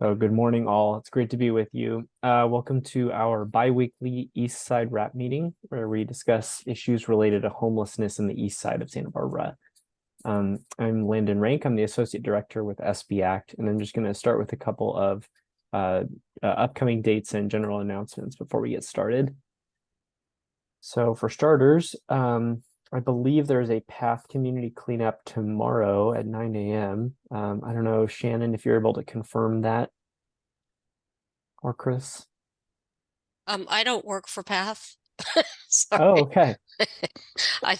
So good morning, all. It's great to be with you. Welcome to our bi-weekly Eastside Wrap meeting, where we discuss issues related to homelessness in the east side of Santa Barbara. I'm Landon Rank. I'm the Associate Director with SB Act, and I'm just going to start with a couple of upcoming dates and general announcements before we get started. So for starters, I believe there's a PATH community cleanup tomorrow at 9 a.m. I don't know, Shannon, if you're able to confirm that, or Chris. I don't work for PATH. Oh, Sorry. okay. I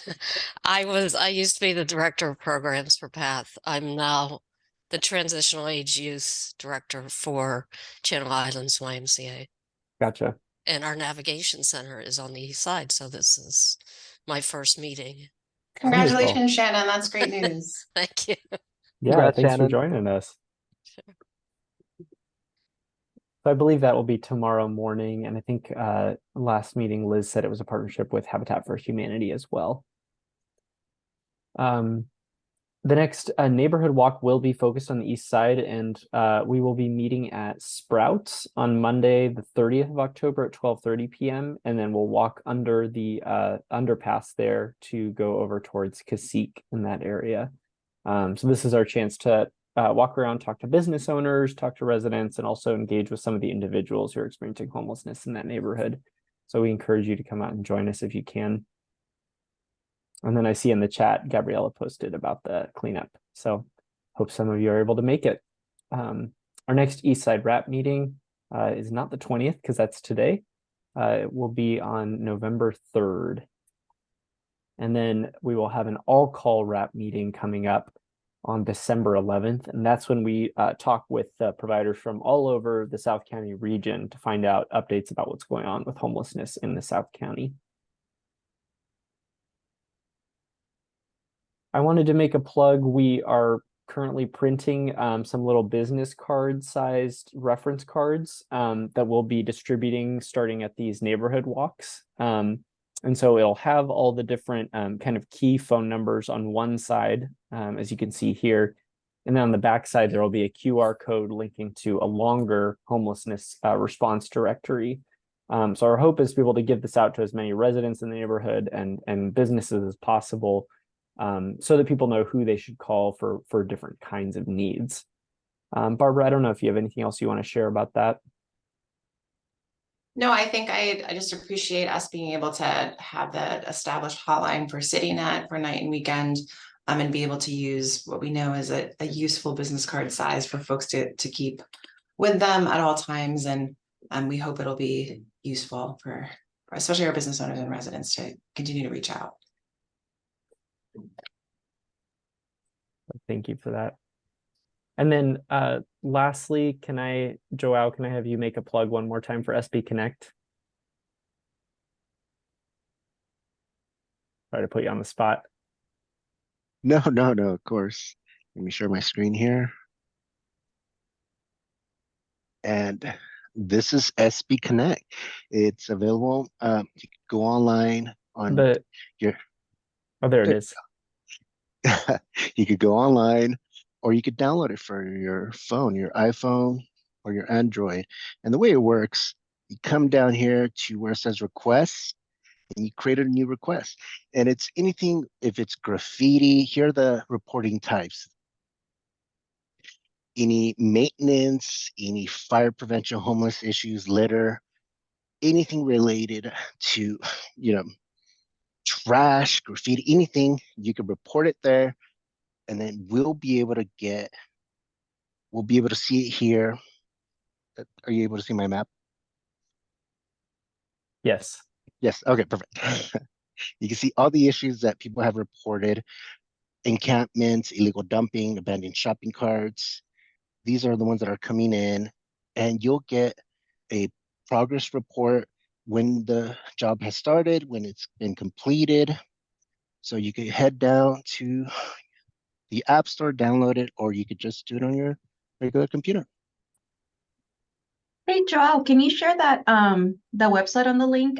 I used to be the director of programs for PATH. I'm now the transitional age youth director for Channel Islands YMCA. Gotcha. And our navigation center is on the east side, so this is my first meeting. Wonderful. Congratulations, Shannon. That's great news. Thank you. Yeah, Congrats, thanks for Shannon. joining us. So I believe that will be tomorrow morning, and I think last meeting Liz said it was a partnership with Habitat for Humanity as well. The next neighborhood walk will be focused on the east side, and we will be meeting at Sprouts on Monday, the 30th of October at 12:30 p.m. And then we'll walk under the underpass there to go over towards Cacique in that area. So this is our chance to walk around, talk to business owners, talk to residents, and also engage with some of the individuals who are experiencing homelessness in that neighborhood. So we encourage you to come out and join us if you can. And then I see in the chat, Gabriella posted about the cleanup. So hope some of you are able to make it. Our next Eastside Wrap meeting is not the 20th because that's today. It will be on November 3rd. And then we will have an all-call wrap meeting coming up on December 11th. And that's when we talk with providers from all over the South County region to find out updates about what's going on with homelessness in the South County. I wanted to make a plug. We are currently printing some little business card sized reference cards that we'll be distributing starting at these neighborhood walks. And so it'll have all the different kind of key phone numbers on one side, as you can see here. And then on the back side, there will be a QR code linking to a longer homelessness response directory. So our hope is to be able to give this out to as many residents in the neighborhood and businesses as possible, so that people know who they should call for different kinds of needs. Barbara, I don't know if you have anything else you want to share about that. No, I think I just appreciate us being able to have that established hotline for CityNet for night and weekend, and be able to use what we know is a useful business card size for folks to keep with them at all times. And we hope it'll be useful for especially our business owners and residents to continue to reach out. Thank you for that. And then lastly, Joao, can I have you make a plug one more time for SB Connect? Sorry to put you on the spot. No, of course. Let me share my screen here. And this is SB Connect. It's available. You can go online on your. Oh, there it is. You could go online, or you could download it for your phone, your iPhone or your Android. And the way it works, you come down here to where it says requests, and you create a new request. And it's anything, if it's graffiti, here are the reporting types. Any maintenance, any fire prevention, homeless issues, litter, anything related to, trash, graffiti, anything, you can report it there, and then we'll be able to see it here. Are you able to see my map? Yes. Yes. Okay, perfect. You can see all the issues that people have reported: encampments, illegal dumping, abandoned shopping carts. These are the ones that are coming in, and you'll get a progress report when the job has started, when it's been completed. So you could head down to the App Store, download it, or you could just do it on your regular computer. Hey, Joel, can you share that the website on the link?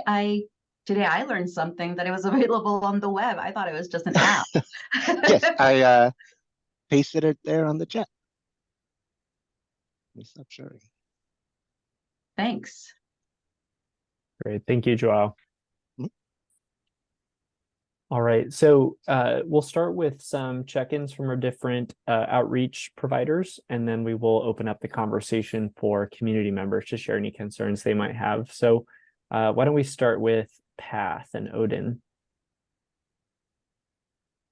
Today I learned something that it was available on the web. I thought it was just an app. Yes, I pasted it there on the chat. me stop sharing. Thanks. Great. Thank you, Joao. Mhm. All right. So we'll start with some check-ins from our different outreach providers, and then we will open up the conversation for community members to share any concerns they might have. So why don't we start with Path and Odin?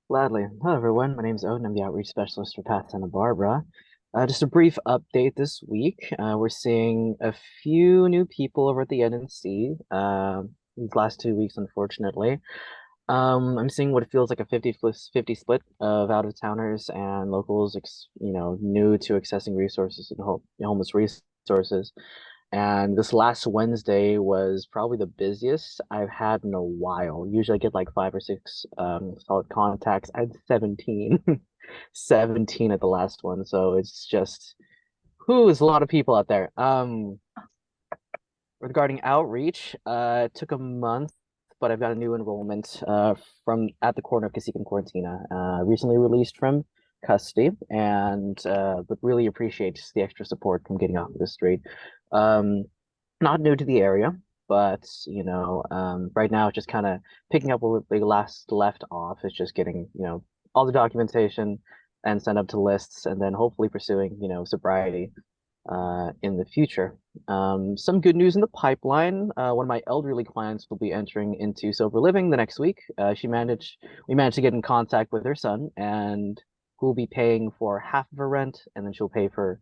Gladly. Hello, everyone. My name is Odin. I'm the outreach specialist for Path Santa Barbara. Just a brief update this week. We're seeing a few new people over at the NNC these last 2 weeks, unfortunately. I'm seeing what feels like a 50 split of out-of-towners and locals, new to accessing resources and homeless resources. And this last Wednesday was probably the busiest I've had in a while. Usually I get like 5 or 6 solid contacts. I had 17, 17 at the last one. So it's just, there's a lot of people out there. Regarding outreach, it took a month, but I've got a new enrollment from at the corner of Cacique and Quarantina, recently released from custody, and but really appreciate just the extra support from getting off the street. Not new to the area, but right now it's just kind of picking up where we last left off. It's just getting all the documentation and sent up to lists, and then hopefully pursuing sobriety in the future. Some good news in the pipeline. One of my elderly clients will be entering into sober living the next week. We managed to get in contact with her son, and who will be paying for half of her rent, and then she'll pay for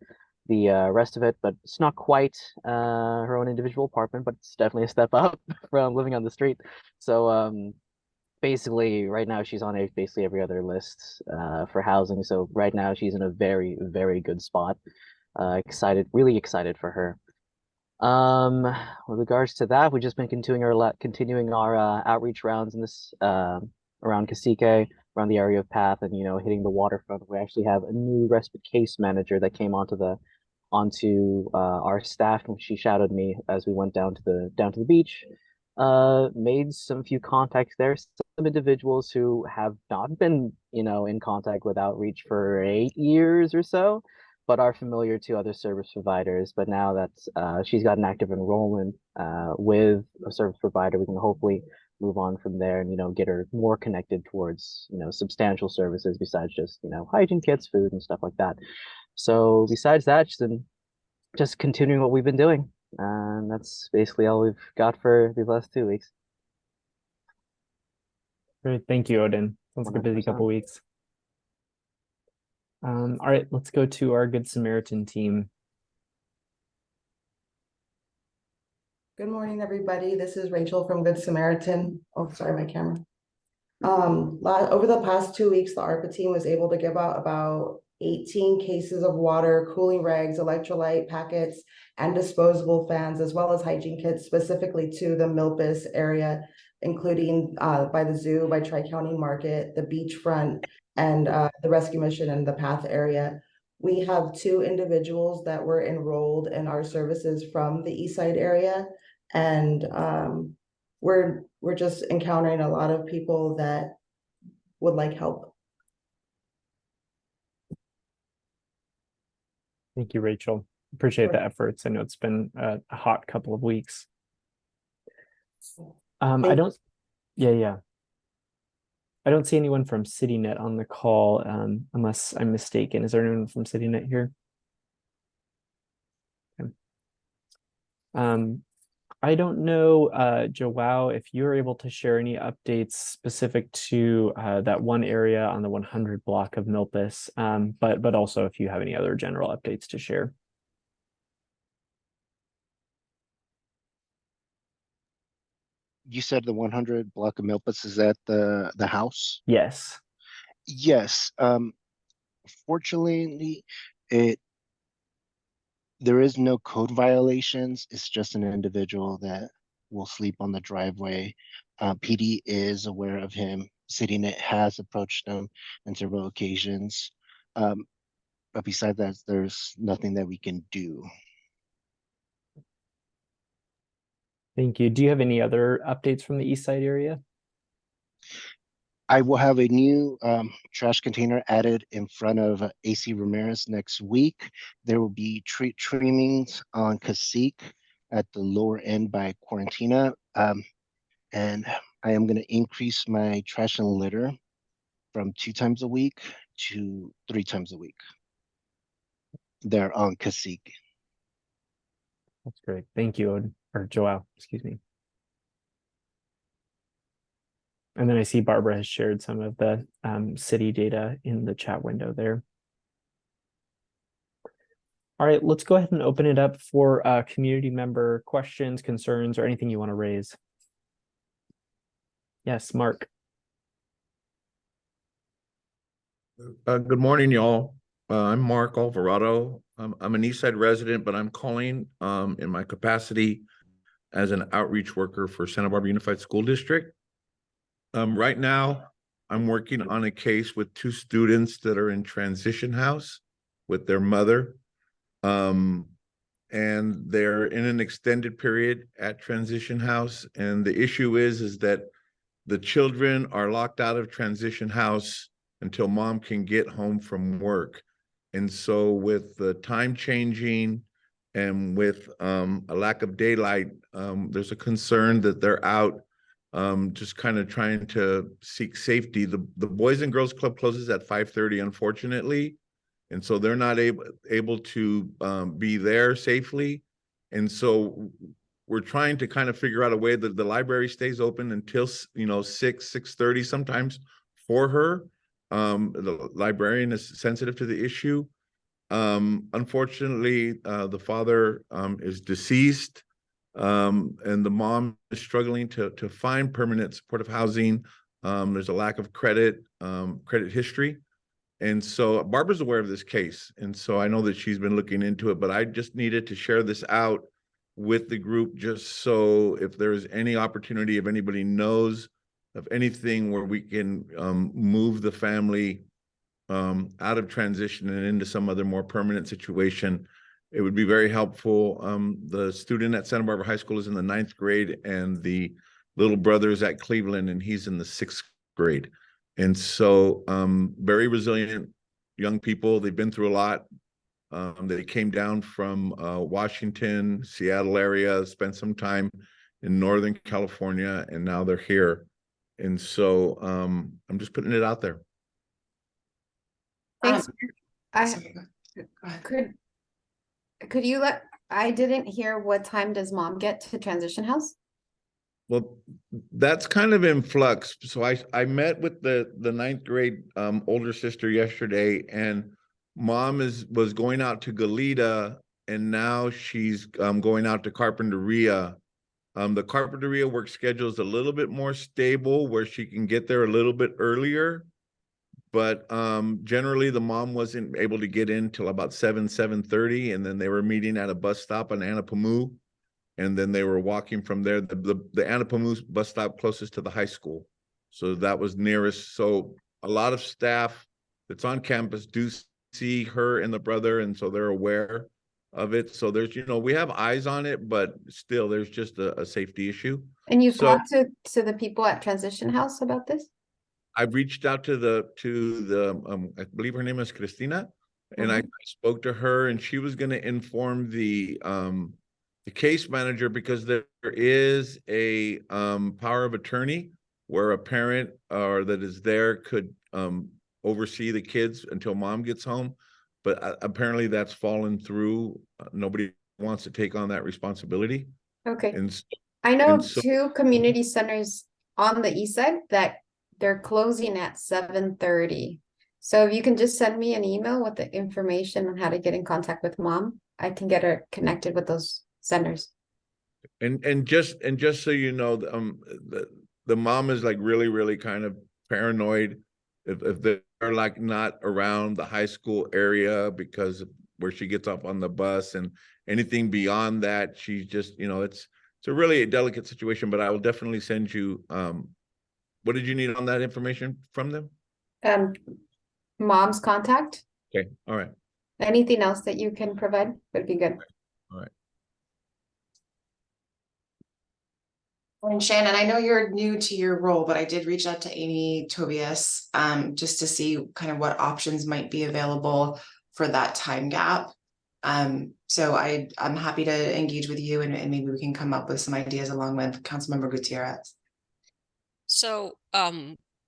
the rest of it. But it's not quite her own individual apartment, but it's definitely a step up from living on the street. So basically, right now she's on basically every other list for housing. So right now she's in a very, very good spot. Really excited for her. With regards to that, we've just been continuing our outreach rounds in this around Cacique, around the area of Path, and hitting the waterfront. We actually have a new respite case manager that came onto our staff, and she shadowed me as we went down to the beach. Made some few contacts there. Some individuals who have not been in contact with outreach for 8 years or so, but are familiar to other service providers. But now that she's got an active enrollment with a service provider, we can hopefully move on from there and get her more connected towards substantial services besides just hygiene kits, food, and stuff like that. So besides that, just continuing what we've been doing, and that's basically all we've got for these last 2 weeks. Great. Thank you, Odin. Sounds like a busy 100%. couple weeks. All right, let's go to our Good Samaritan team. Good morning, everybody. This is Rachel from Good Samaritan. Oh, sorry, my camera. Over the past 2 weeks, the ARPA team was able to give out about 18 cases of water, cooling rags, electrolyte packets, and disposable fans, as well as hygiene kits specifically to the Milpas area, including by the zoo, by Tri-County Market, the beachfront, and the rescue mission in the Path area. We have 2 individuals that were enrolled in our services from the Eastside area, and we're just encountering a lot of people that would like help. Thank you, Rachel. Appreciate the efforts. I know it's been a hot couple of weeks. I don't see anyone from CityNet on the call, unless I'm mistaken. Is there anyone from CityNet here? Okay. I don't know, Joao, if you're able to share any updates specific to that one area on the 100 block of Milpas, but also if you have any other general updates to share. You said the 100 block of Milpas is at the house? Yes. Yes. Fortunately, there is no code violations. It's just an individual that will sleep on the driveway. PD is aware of him. CityNet has approached him on several occasions. But besides that, there's nothing that we can do. Thank you. Do you have any other updates from the East Side area? I will have a new trash container added in front of AC Ramirez next week. There will be tree trimmings on Cacique at the lower end by Quarantina. And I am going to increase my trash and litter from 2 times a week to 3 times a week. They're on Cacique. That's great. Thank you, Odin, or Joel, excuse me. And then I see Barbara has shared some of the city data in the chat window there. All right, let's go ahead and open it up for community member questions, concerns, or anything you want to raise. Yes, Mark. Good morning, y'all. I'm Mark Alvarado. I'm an Eastside resident, but I'm calling in my capacity as an outreach worker for Santa Barbara Unified School District. Right now, I'm working on a case with 2 students that are in transition house with their mother. And they're in an extended period at transition house. And the issue is that the children are locked out of transition house until mom can get home from work. And so with the time changing and with a lack of daylight, there's a concern that they're out just kind of trying to seek safety. The Boys and Girls Club closes at 5:30, unfortunately. And so they're not able to be there safely. And so we're trying to kind of figure out a way that the library stays open until 6:30 sometimes for her. The librarian is sensitive to the issue. Unfortunately, the father is deceased, and the mom is struggling to find permanent supportive housing. There's a lack of credit history. And so Barbara's aware of this case. And so I know that she's been looking into it, but I just needed to share this out with the group just so if there's any opportunity, if anybody knows of anything where we can move the family out of transition and into some other more permanent situation, it would be very helpful. The student at Santa Barbara High School is in the 9th grade and the little brother is at Cleveland and he's in the 6th grade. And so very resilient young people. They've been through a lot. They came down from Washington, Seattle area, spent some time in Northern California, and now they're here. And so I'm just putting it out there. Thanks. Sorry, go ahead. Could you I didn't hear, what time does mom get to transition house? Well, that's kind of in flux. So I met with the 9th grade older sister yesterday, and mom was going out to Goleta, and now she's going out to Carpinteria. The Carpinteria work schedule is a little bit more stable where she can get there a little bit earlier. But generally the mom wasn't able to get in till about 7:30, and then they were meeting at a bus stop on Anapamu. And then they were walking from there. The Anapamu bus stop closest to the high school. So that was nearest. So a lot of staff that's on campus do see her and the brother, and so they're aware of it. So there's, we have eyes on it, but still there's just a safety issue. And you've talked to the people at transition house about this? I've reached out to the I believe her name is Cristina, and I spoke to her, and she was going to inform the case manager, because there is a power of attorney where a parent or that is there could oversee the kids until mom gets home. But apparently that's fallen through. Nobody wants to take on that responsibility. Okay. And so, I know 2 community centers on the east side that they're closing at 7:30. So if you can just send me an email with the information on how to get in contact with mom, I can get her connected with those centers. And just so you know, the mom is like really kind of paranoid if they're like not around the high school area, because where she gets off on the bus, and anything beyond that, she's just, it's a really delicate situation. But I will definitely send you what did you need on that information from them? Mom's contact. Okay, all right. Anything else that you can provide would be good. All right. And Shannon, I know you're new to your role, but I did reach out to Amy Tobias just to see kind of what options might be available for that time gap. So I'm happy to engage with you and maybe we can come up with some ideas along with Councilmember Gutierrez. So,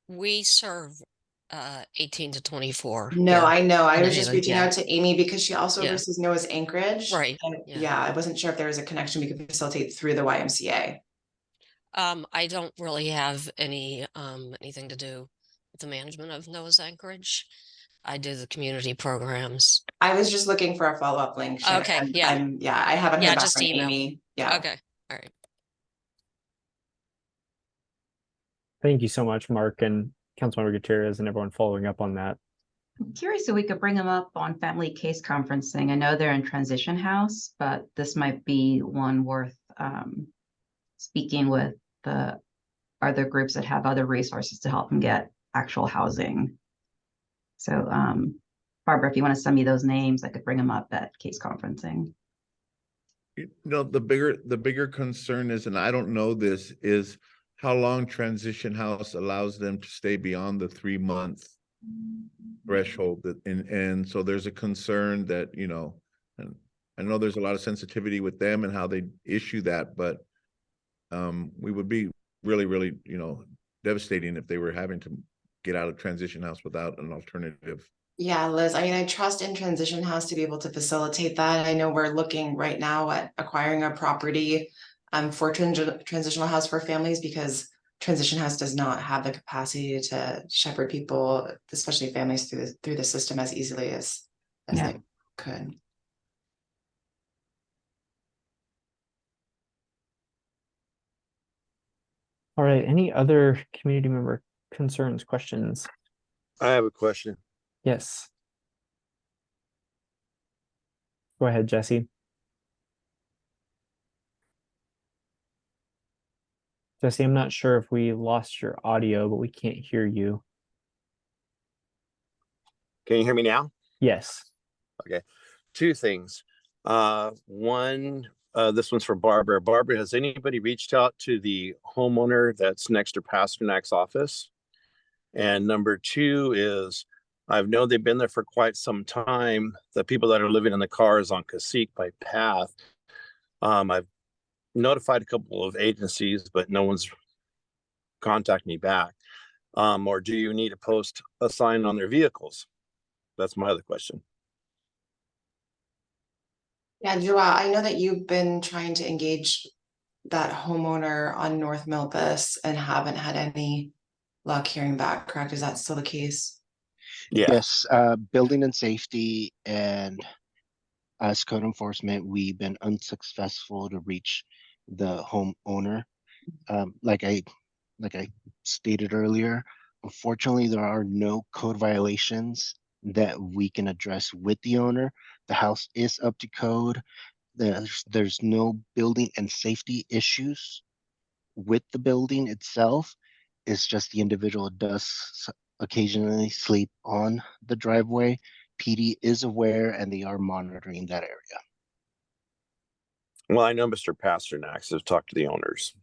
we serve 18 to 24 No, here I know. I in was just Haven, reaching yeah. out to Amy because she also Yeah. oversees Noah's Anchorage. Right, And yeah. yeah, I wasn't sure if there was a connection we could facilitate through the YMCA. I don't really have anything to do with the management of Noah's Anchorage. I do the community programs. I was just looking for a follow-up link. Shannon. Okay, yeah. I haven't Yeah, heard back just from email. Amy. Yeah. Okay, all right. Thank you so much, Mark and Councilmember Gutierrez and everyone following up on that. I'm curious if we could bring them up on family case conferencing. I know they're in transition house, but this might be one worth speaking with the other groups that have other resources to help them get actual housing. So Barbara, if you want to send me those names, I could bring them up at case conferencing. You know, the bigger concern is, and I don't know this, is how long transition house allows them to stay beyond the 3-month threshold. And so there's a concern that, you know, and I know there's a lot of sensitivity with them and how they issue that, but we would be really, really, you know, devastating if they were having to get out of transition house without an alternative. Yeah, Liz, I mean, I trust in Transition House to be able to facilitate that. I know we're looking right now at acquiring a property for transitional house for families because Transition House does not have the capacity to shepherd people, especially families through the system as easily as Yeah. they could. All right, any other community member concerns, questions? I have a question. Yes. Go ahead, Jesse. Jesse, I'm not sure if we lost your audio, but we can't hear you. Can you hear me now? Yes. Okay. Two things. One, this one's for Barbara. Barbara, has anybody reached out to the homeowner that's next to Pasternak's office? And number two is, I've known they've been there for quite some time. The people that are living in the cars on Cacique by Path. I've notified a couple of agencies, but no one's contacted me back. Or do you need to post a sign on their vehicles? That's my other question. Yeah, Joelle, I know that you've been trying to engage that homeowner on North Milpas and haven't had any luck hearing back, correct? Is that still the case? Yeah. Yes, building and safety and as code enforcement, we've been unsuccessful to reach the homeowner. Like I stated earlier, unfortunately, there are no code violations that we can address with the owner. The house is up to code. There's no building and safety issues with the building itself. It's just the individual does occasionally sleep on the driveway. PD is aware and they are monitoring that area. Well, I know Mr. Pasternak has talked to the owners.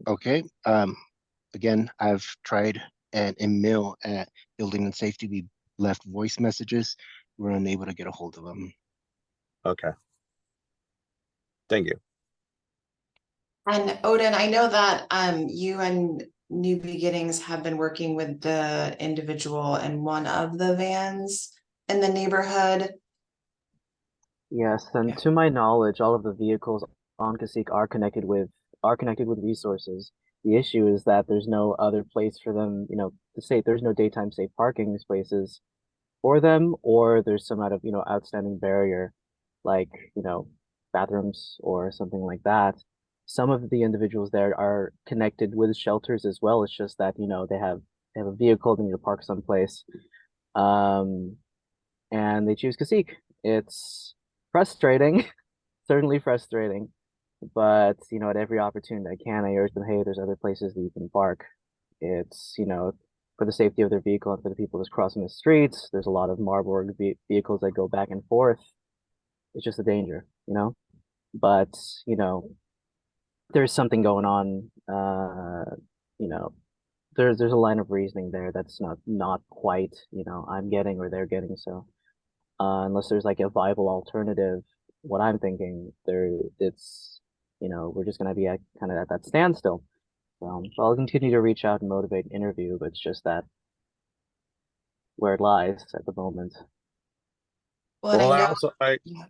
Okay. Again, I've tried an email at building and safety. We left voice messages. We're unable to get a hold of them. Okay. Thank you. And Odin, I know that you and New Beginnings have been working with the individual in one of the vans in the neighborhood. Yes, and Yeah. to my knowledge, all of the vehicles on Cacique are connected with resources. The issue is that there's no other place for them, you know, to say there's no daytime safe parking spaces for them, or there's some out of, you know, outstanding barrier, like, you know, bathrooms or something like that. Some of the individuals there are connected with shelters as well. It's just that, you know, they have a vehicle, they need to park someplace. And they choose Cacique. It's frustrating, certainly frustrating. But, you know, at every opportunity I can, I urge them, hey, there's other places that you can park. It's, you know, for the safety of their vehicle and for the people that's crossing the streets. There's a lot of Marburg vehicles that go back and forth. It's just a danger. you know, but you know, there's something going on, you know, there's a line of reasoning there that's not quite, you know, I'm getting or they're getting. So unless there's like a viable alternative, what I'm thinking there, it's, you know, we're just gonna be at kind of at that standstill. So I'll continue to reach out and motivate and interview, but it's just that where it lies at the moment. Well, and Well, I know, I yeah.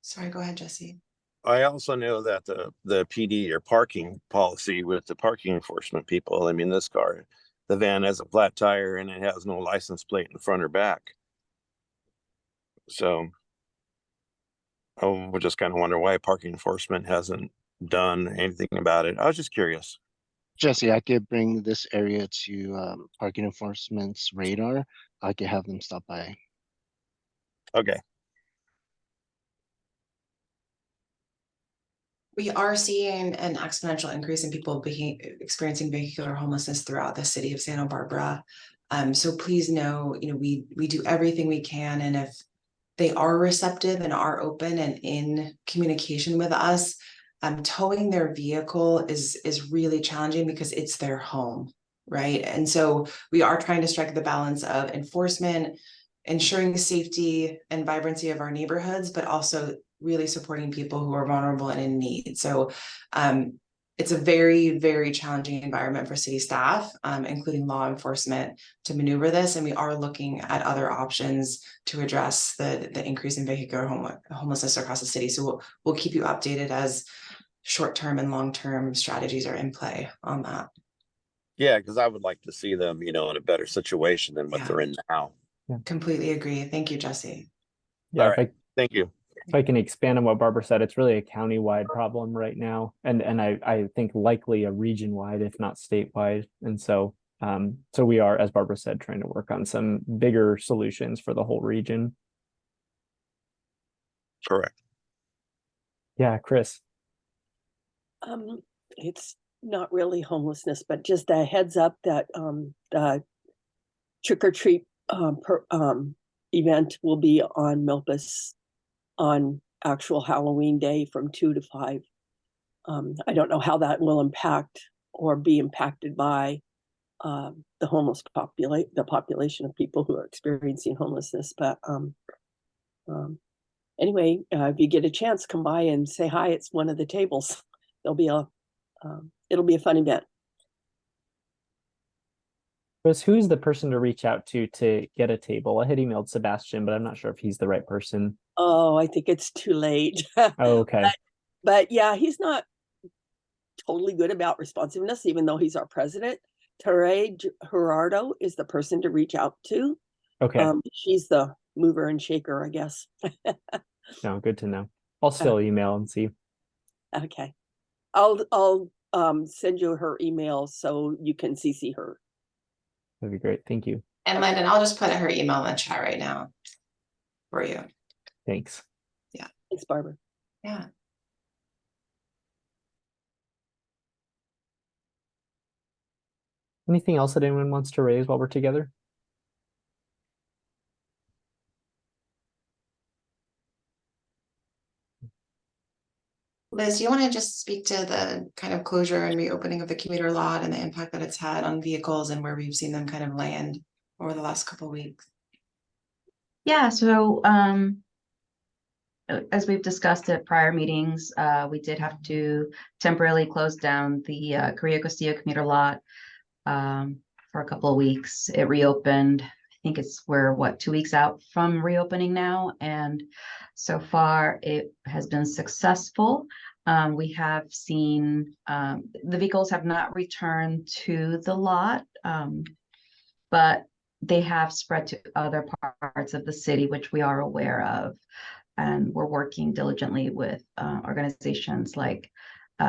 Sorry, go ahead, Jesse. I also know that the PD or parking policy with the parking enforcement people. I mean, this car, the van has a flat tire and it has no license plate in front or back. So we just kind of wonder why parking enforcement hasn't done anything about it. I was just curious. Jesse, I could bring this area to parking enforcement's radar. I could have them stop by. Okay. We are seeing an exponential increase in people experiencing vehicular homelessness throughout the city of Santa Barbara. So please know, you know, we do everything we can, and if they are receptive and are open and in communication with us, towing their vehicle is really challenging because it's their home, right? And so we are trying to strike the balance of enforcement, ensuring the safety and vibrancy of our neighborhoods, but also really supporting people who are vulnerable and in need. So it's a very, very challenging environment for city staff, including law enforcement, to maneuver this. And we are looking at other options to address the increase in vehicular homelessness across the city. So we'll keep you updated as short-term and long-term strategies are in play on that. Yeah, because I would like to see them, you know, in a better situation than what Yeah. they're in now. Completely agree. Thank you, Jesse. Yeah, All right. Thank you. if I can expand on what Barbara said, it's really a county-wide problem right now, and I think likely a region-wide, if not statewide. And so so we are, as Barbara said, trying to work on some bigger solutions for the whole region. Correct. Yeah, Chris. It's not really homelessness, but just a heads up that the trick or treat event will be on Milpas on actual Halloween day from 2 to 5. I don't know how that will impact or be impacted by the homeless population of people who are experiencing homelessness. But anyway, if you get a chance, come by and say hi. It's one of the tables. There'll be it'll be a fun event. Chris, who's the person to reach out to get a table? I had emailed Sebastian, but I'm not sure if he's the right person. Oh, I think it's too late. Oh, okay. But yeah, he's not totally good about responsiveness, even though he's our president. Tere Gerardo is the person to reach out to. Okay. She's the mover and shaker, I guess. No, good to know. I'll still email and see. Okay. I'll send you her email so you can CC her. That'd be great. Thank you. And Landon, I'll just put her email in the chat right now for you. Thanks. Yeah. Thanks, Barbara. Yeah. Anything else that anyone wants to raise while we're together? Liz, you want to just speak to the kind of closure and reopening of the commuter lot and the impact that it's had on vehicles and where we've seen them kind of land over the last couple of weeks? Yeah, so as we've discussed at prior meetings, we did have to temporarily close down the Correa Castillo commuter lot for a couple of weeks. It reopened. I think we're 2 weeks out from reopening now, and so far it has been successful. We have seen the vehicles have not returned to the lot, but they have spread to other parts of the city, which we are aware of. And we're working diligently with organizations like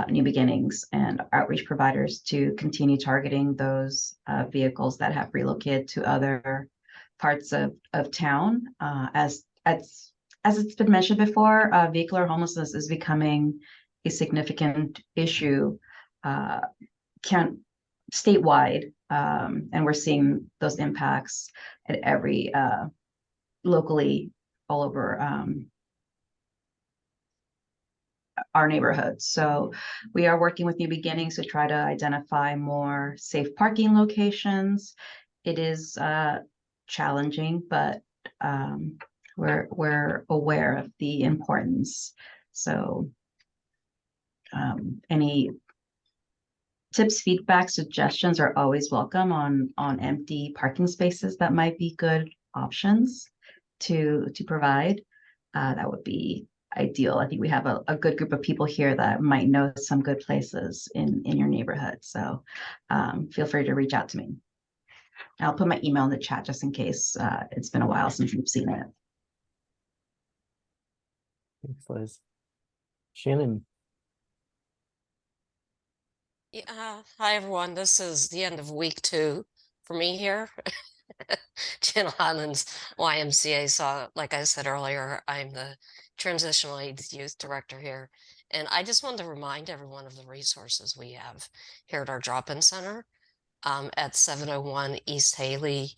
New Beginnings and outreach providers to continue targeting those vehicles that have relocated to other parts of town. As it's been mentioned before, vehicular homelessness is becoming a significant issue statewide, and we're seeing those impacts at every locally all over our neighborhoods. So we are working with New Beginnings to try to identify more safe parking locations. It is challenging, but we're aware of the importance. So any tips, feedback, suggestions are always welcome on empty parking spaces that might be good options to provide. That would be ideal. I think we have a good group of people here that might know some good places in your neighborhood. So feel free to reach out to me. I'll put my email in the chat just in case it's been a while since you've seen it. Thanks, Liz. Shannon. Yeah, hi everyone. This is the end of week 2 for me here. Channel Islands YMCA. So, like I said earlier, I'm the Transitional AIDS Youth Director here. And I just wanted to remind everyone of the resources we have here at our drop-in center at 701 East Haley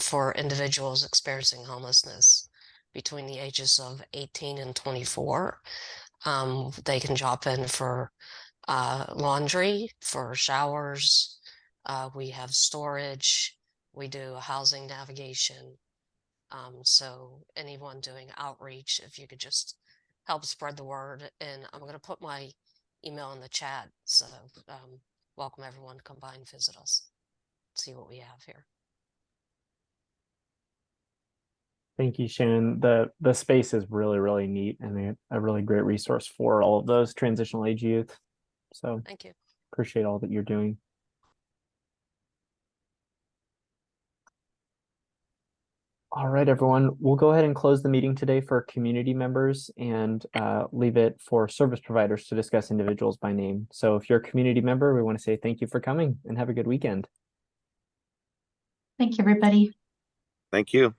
for individuals experiencing homelessness between the ages of 18 and 24. They can drop in for laundry, for showers. We have storage. We do housing navigation. So anyone doing outreach, if you could just help spread the word. And I'm going to put my email in the chat. So welcome everyone to come by and visit us, see what we have here. Thank you, Shannon. The space is really neat and a really great resource for all of those transitional age youth. So thank you. Appreciate all that you're doing. All right, everyone, we'll go ahead and close the meeting today for community members and leave it for service providers to discuss individuals by name. So if you're a community member, we want to say thank you for coming and have a good weekend. Thank you, everybody. Thank you.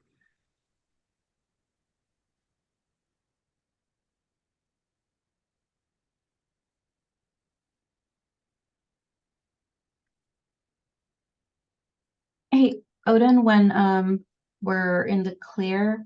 Hey, Odin, when we're in the clear,